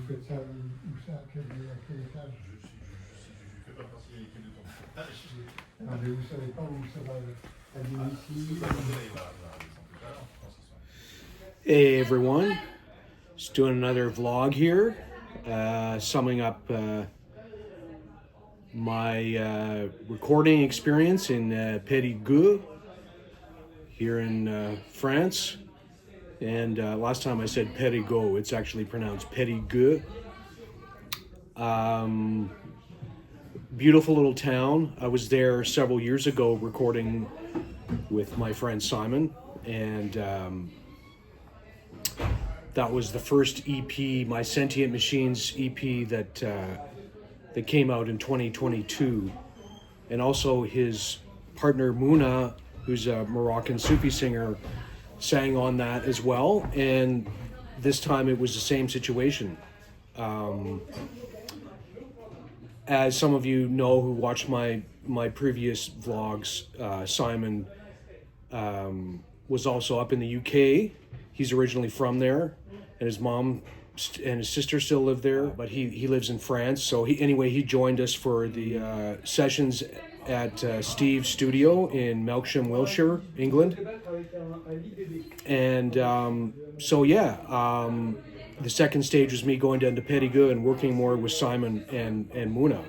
faites ça où ça à quel étage? Je fais pas partie de l'équipe de tournage. Non, mais vous savez pas où ça va aller ici? Hey everyone, just doing another vlog here, summing up my recording experience in Perigueux here in France. And last time I said Perigueux, it's actually pronounced Perigueux. Beautiful little town. I was there several years ago recording with my friend Simon, and that was the first EP, my Sentient Machines EP that came out in 2022. And also his partner Muna, who's a Moroccan Sufi singer, sang on that as well. And this time it was the same situation. As some of you know who watched my previous vlogs, Simon was also up in the UK. He's originally from there, and his mom and his sister still live there, but he lives in France. So he joined us for the sessions at Steve's studio in Melksham, Wiltshire, England. And the second stage was me going down to Perigueux and working more with Simon and Muna.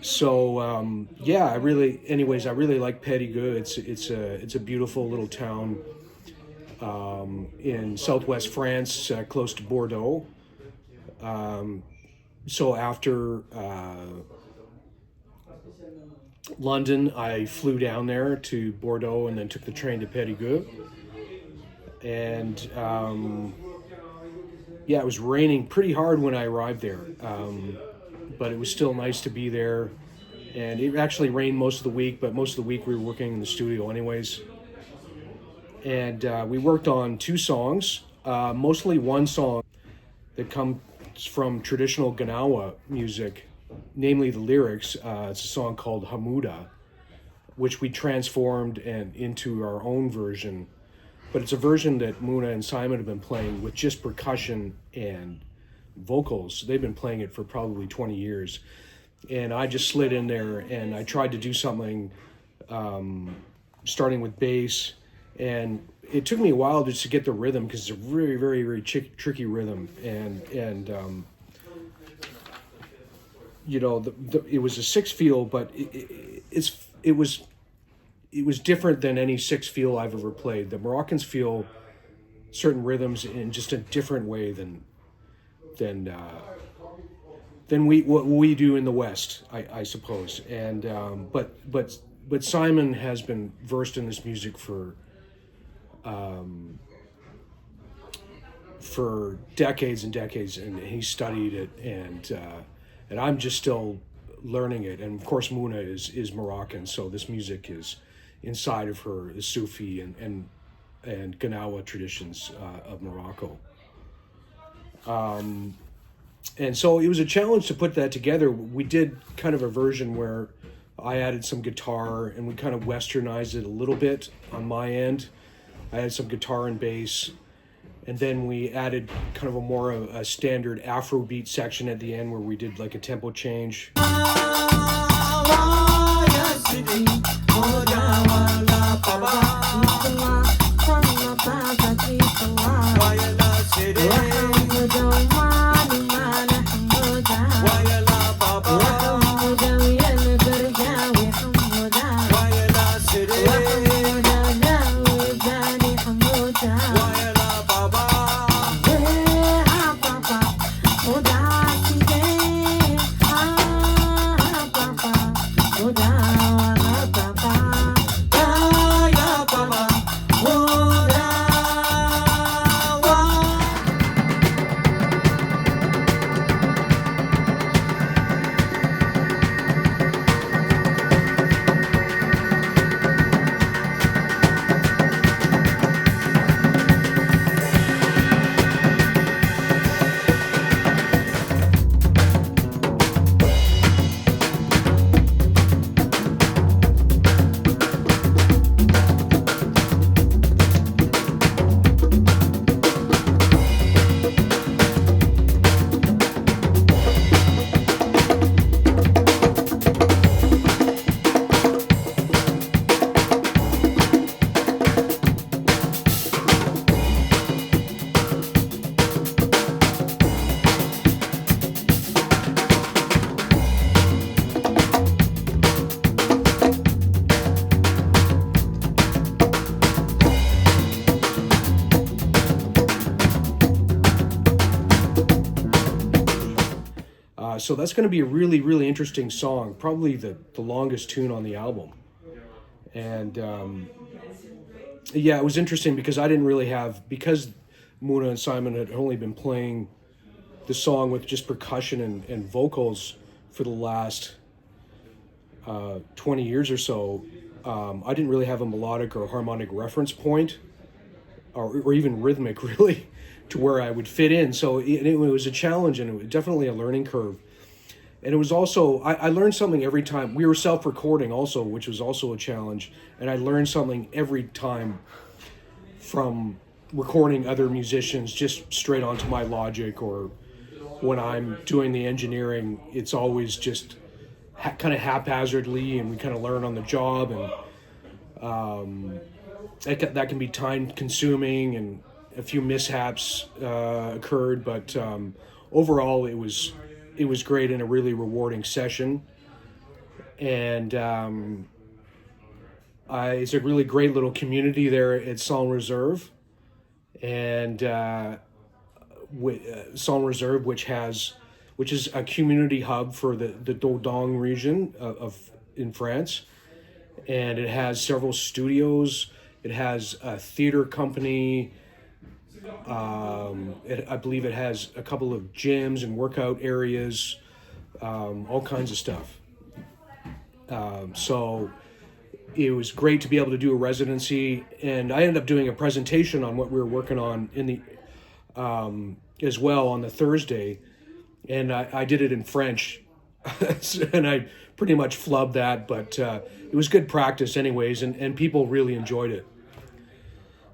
So I really like Perigueux. It's a beautiful little town in southwest France, close to Bordeaux. So after London, I flew down there to Bordeaux and then took the train to Perigueux. And it was raining pretty hard when I arrived there, but it was still nice to be there. And it actually rained most of the week, but most of the week we were working in the studio anyways. And we worked on 2 songs, mostly one song that comes from traditional Ganawa music, namely the lyrics. It's a song called Hamuda, which we transformed into our own version. But it's a version that Muna and Simon have been playing with just percussion and vocals. They've been playing it for probably 20 years. And I just slid in there and I tried to do something starting with bass. And it took me a while just to get the rhythm because it's a very, very, very tricky rhythm. And it was a 6-feel, but it was different than any 6-feel I've ever played. The Moroccans feel certain rhythms in just a different way than what we do in the West, I suppose. And but Simon has been versed in this music for decades and decades, and he studied it, and I'm just still learning it. And of course, Muna is Moroccan, so this music is inside of her, the Sufi and Ganawa traditions of Morocco. And so it was a challenge to put that together. We did kind of a version where I added some guitar and we kind of westernized it a little bit on my end. I had some guitar and bass, and then we added kind of a standard Afrobeat section at the end where we did like a tempo change. So that's going to be a really, really interesting song, probably the longest tune on the album. And yeah, it was interesting because I didn't really because Muna and Simon had only been playing the song with just percussion and vocals for the last 20 years or so. I didn't really have a melodic or harmonic reference point, or even rhythmic, really, to where I would fit in. So it was a challenge, and it was definitely a learning curve. And it was also, I learned something every time. We were self-recording also, which was also a challenge. And I learned something every time from recording other musicians, just straight onto my Logic, or when I'm doing the engineering, it's always just kind of haphazardly, and we kind of learn on the job. And that can be time-consuming, and a few mishaps occurred. But overall, it was great and a really rewarding session. And it's a really great little community there at Saint Reserve. And Saint Reserve, which is a community hub for the Dordogne region in France. And it has several studios. It has a theater company. I believe it has a couple of gyms and workout areas, all kinds of stuff. So it was great to be able to do a residency, and I ended up doing a presentation on what we were working on in the as well on the Thursday, and I did it in French, and I pretty much flubbed that, but it was good practice anyways, and people really enjoyed it.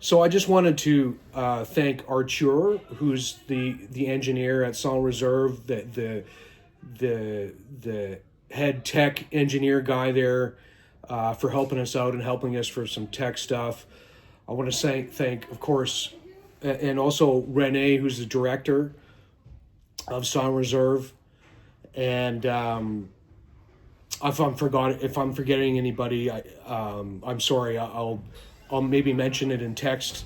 So I just wanted to thank Arthur, who's the engineer at Saint Reserve, the head tech engineer guy there, for helping us out and helping us for some tech stuff. I want to thank, of course, and also Renee, who's the director of Saint Reserve. And if I'm forgetting anybody, I'm sorry. I'll maybe mention it in text.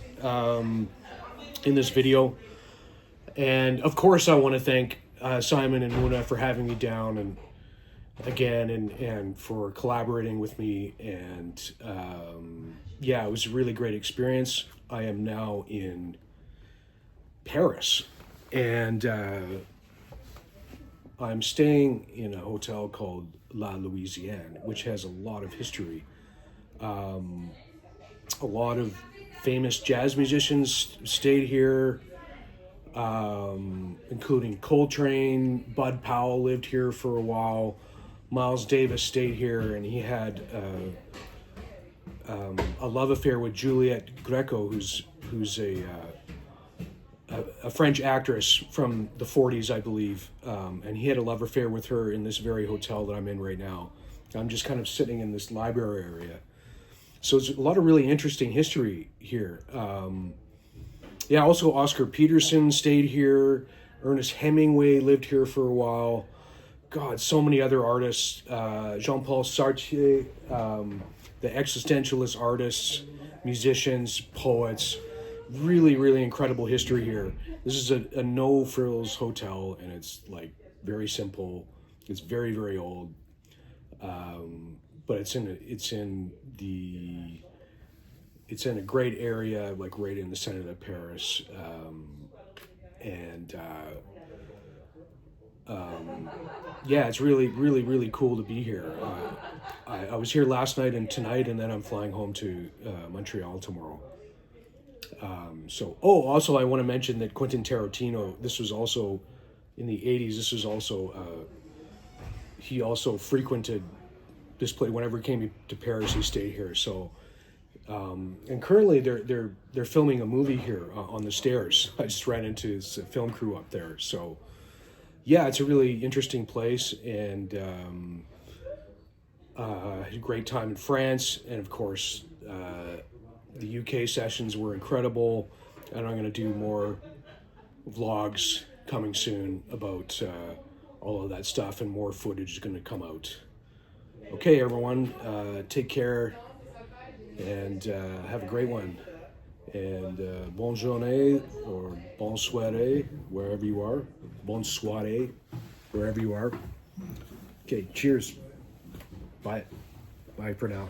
in this video. And of course, I want to thank Simon and Muna for having me down and for collaborating with me. And yeah, it was a really great experience. I am now in Paris, and I'm staying in a hotel called La Louisiane, which has a lot of history. A lot of famous jazz musicians stayed here, including Coltrane. Bud Powell lived here for a while. Miles Davis stayed here, and he had a love affair with Juliette Greco, who's a French actress from the 40s, I believe, and he had a love affair with her in this very hotel that I'm in right now. I'm just kind of sitting in this library area. So there's a lot of really interesting history here. Yeah, also Oscar Peterson stayed here. Ernest Hemingway lived here for a while. God, so many other artists. Jean-Paul Sartre, the existentialist artists, musicians, poets. Really, really incredible history here. This is a no-frills hotel, and it's like very simple. It's very, very old, but it's in a great area, like right in the center of Paris, yeah, it's really, really, really cool to be here. I was here last night and tonight, and then I'm flying home to Montreal tomorrow. Also I want to mention that Quentin Tarantino, this was also in the 80s, this was also, he also frequented this place. Whenever he came to Paris, he stayed here. So, and currently they're filming a movie here on the stairs. I just ran into his film crew up there. So yeah, it's a really interesting place, and had a great time in France, and of course, the UK sessions were incredible, and I'm going to do more vlogs coming soon about all of that stuff, and more footage is going to come out. Okay, everyone, take care, and have a great one. And bonne journée, or bonne soirée, wherever you are. Bonne soirée, wherever you are. Okay, cheers. Bye. Bye for now.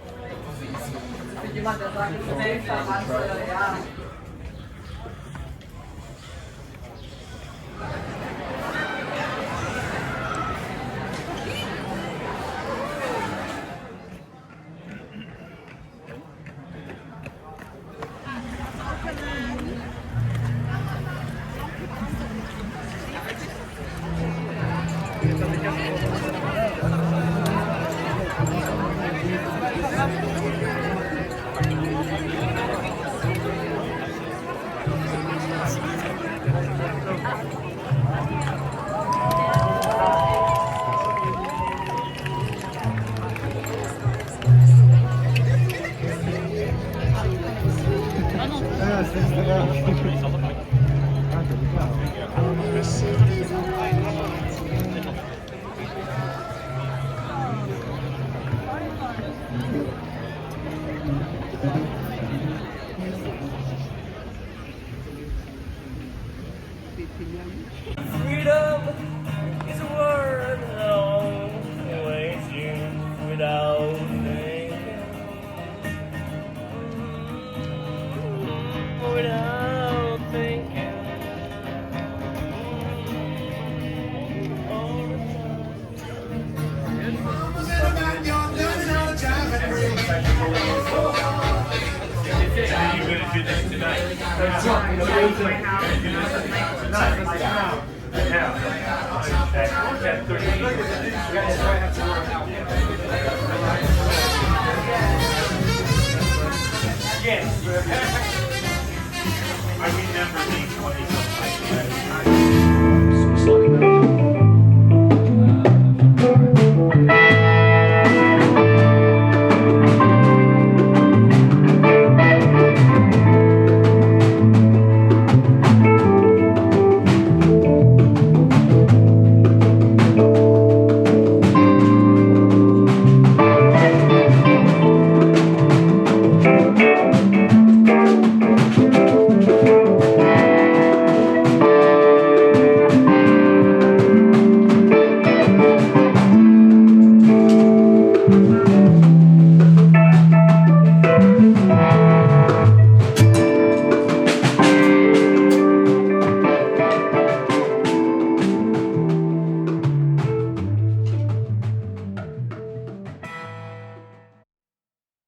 Freedom is a word that always used without thinking. Without thinking. All the time.